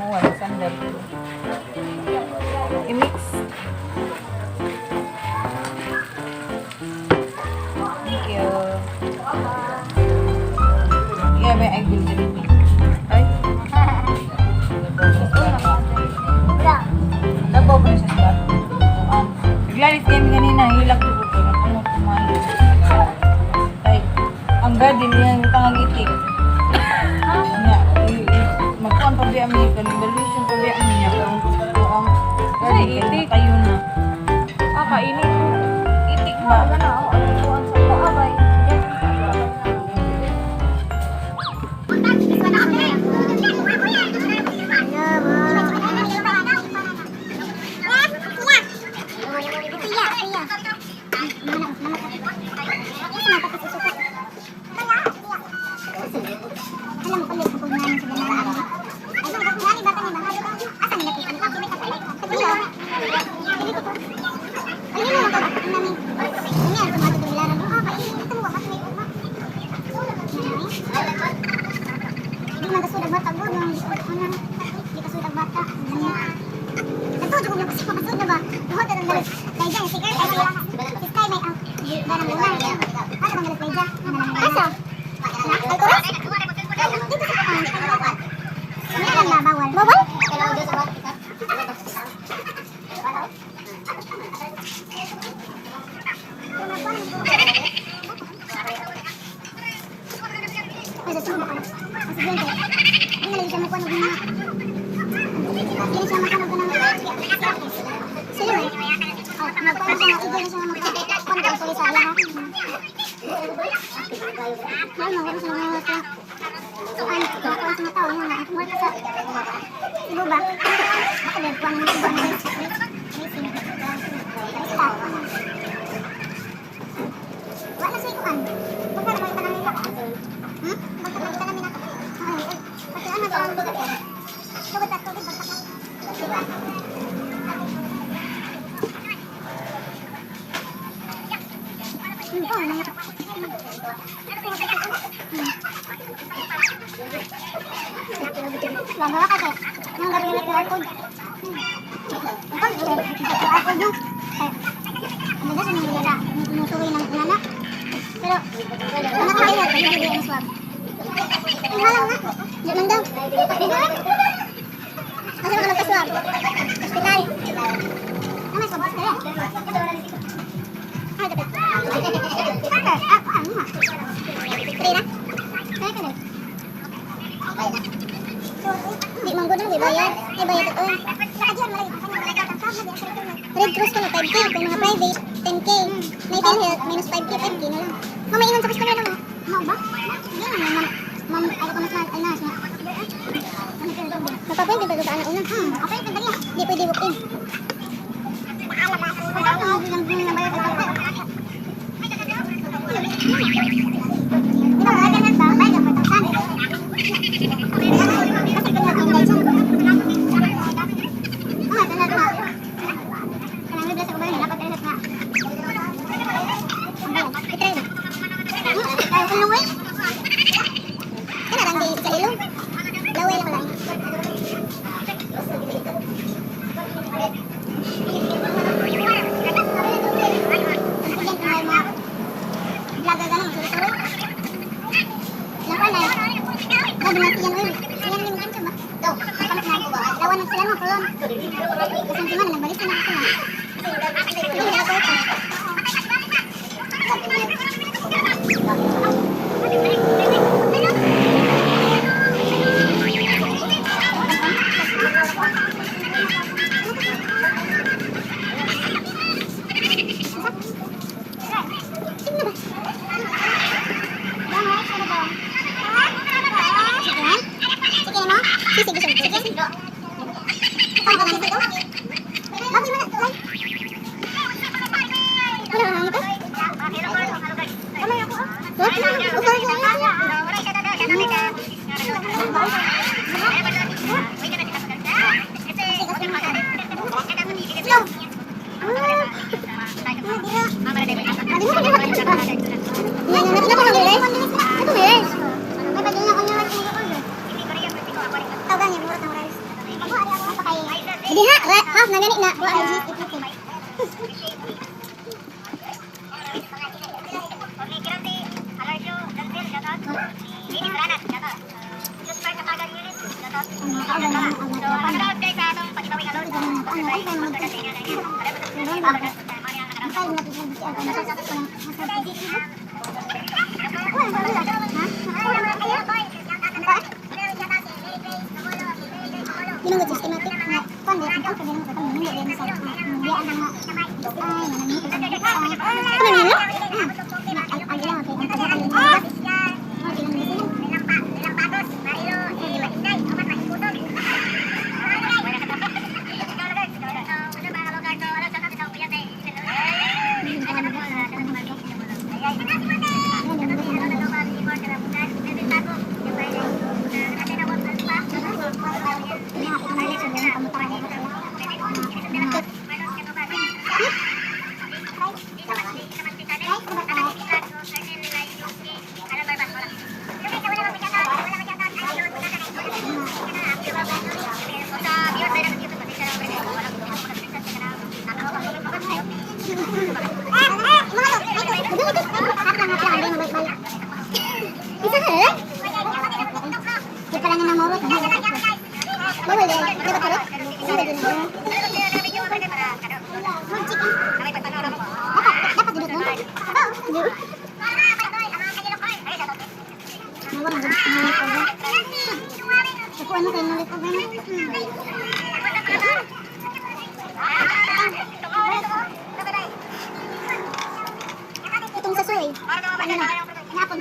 Mawala sandal. I-mix. Thank you. Yeah, may I will deliver. Ay. Tabaw ba siya sa naglalit kami kanina. Hilak ko po. Napungot kumali. Ay. Ang garden niya yung tangang itik. Magkuhan pa biya mi. Kanibalisyon pa biya mi niya. Ang garden itik. Tayo na. Kainit. Itik ba? Red Cross ko na 5K, kung mga private, 10K. May PhilHealth, minus 5K, 5K na lang. Mamaingon sa customer na mo. Mau ba? Yan ang mam, ayaw ko mas ay nas na. Mapapwede ba doon una? Okay, pwede yan. Di pwede walk-in. Jadi half na gani na. Ginugod systematic na kon di ang pagdala mo katong hindi din sa dia ang mga ay nanito sa mga ano yan lo ang ilang ang pagdala itong sa soy. Napon.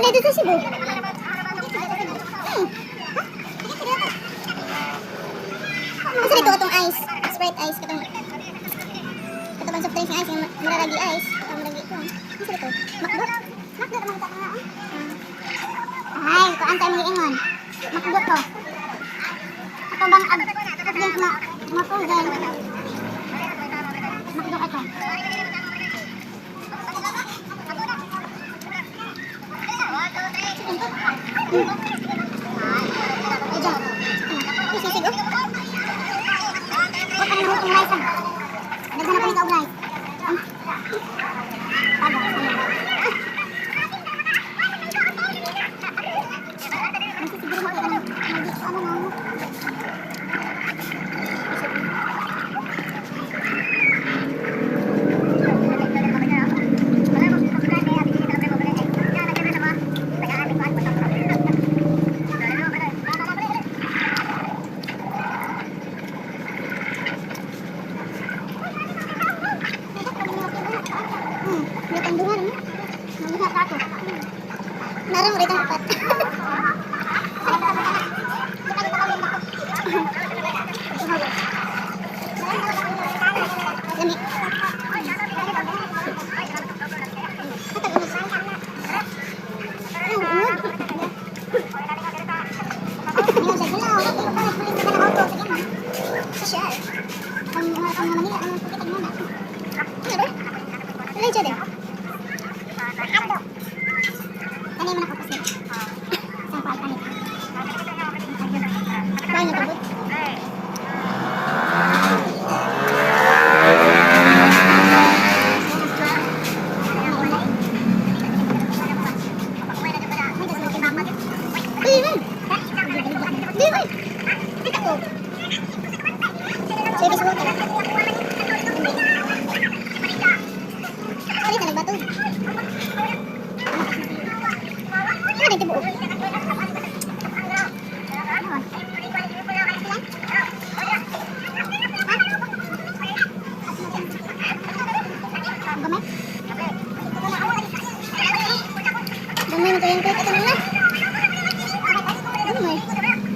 Dito sa Cebu. Masa dito katong ice, Sprite ice katong katong soft drinks nga ice, mararagi ice, mararagi ko. Masa dito? Makdo? Makdo naman ta nga. Ay, ko antay mo ingon. Makdo to. Ato bang drink na mapugan. Makdo ato. Narang ulit ang upat. Lami. Gamay na kayong kaya katulong na. Gamay.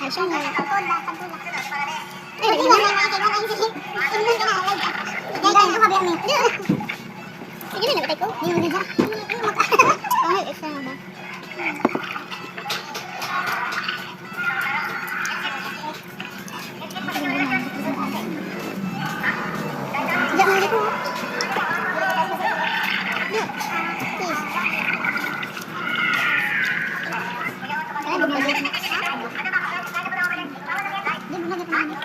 Ay, siya nga. Ay, iwan na. Iwan ka na. Dahil ko mabiyak niya. Sige, may nagtay ko. Iwan na dyan. Pangit, isa nga ba? Sejak mana aku? Yuk, please. Saya belum belajar. Dia belum belajar kemana?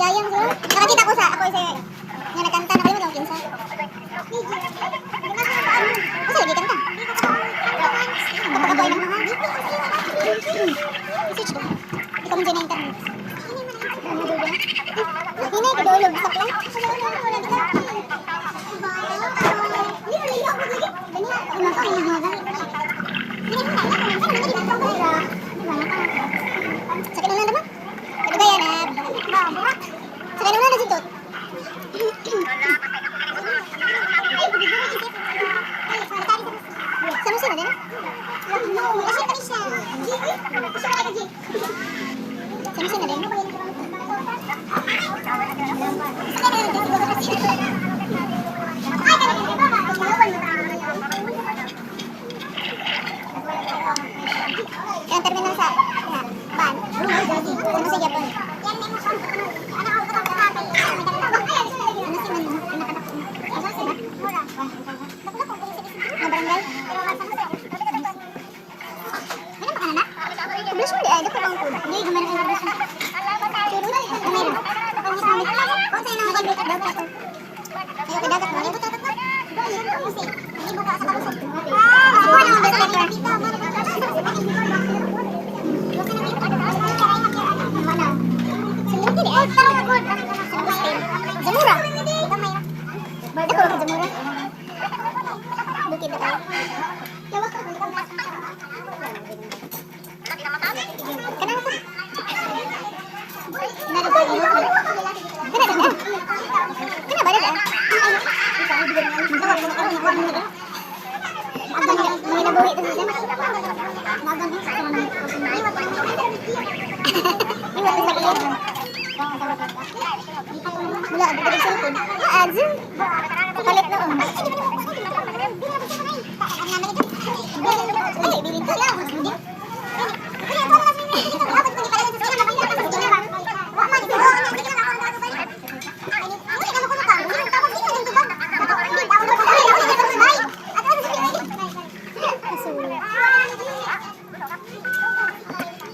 Jayang sila. Nakakita ko sa ako isa nga nagkanta na kalimut ang kinsa. Asa lagi kanta? Kapag-apoy ng mga. Message ko. Ikaw mo dyan na internet. Hindi na kadulog sa plan. Sakit na naman. Kadugaya na. Sakit na dito. Sama sila din? Kasi kami siya. Sama sila din? Yang terminal sa ban. Sama sa Japan. Jamura. Ako Jamura. Bukid na tayo. Kenapa? Kenapa ada? Wala, ada dari cellphone. Azim. Kapalit na oh. Ay, bilhin ko lang.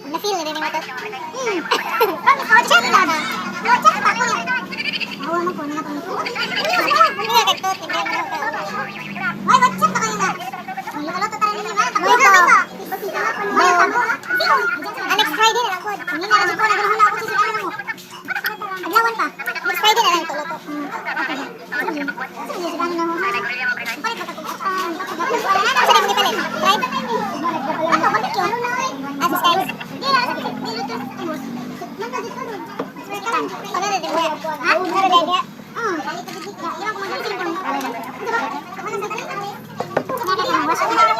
Na-feel na rin yung mata. Chat ka na. Chat pa ko yan. Awa mo po, nangatong ito. Hindi nga kagto, tignan mo ka. May WhatsApp na kayo nga. May kaloto tayo nila. May ito. Next Friday na lang po. Hindi na lang po. Nagulong na ako sa sila mo. Aglawan pa. Next Friday na lang ito. Loto. Okay. Sige, sige na ho. Palit pa ko. Asa rin mo palit? Right? Ano? Bakit yun? Asus guys. Ano na din mo? Ha? Ano na din niya? Ilang kumandan sila. Ano na din?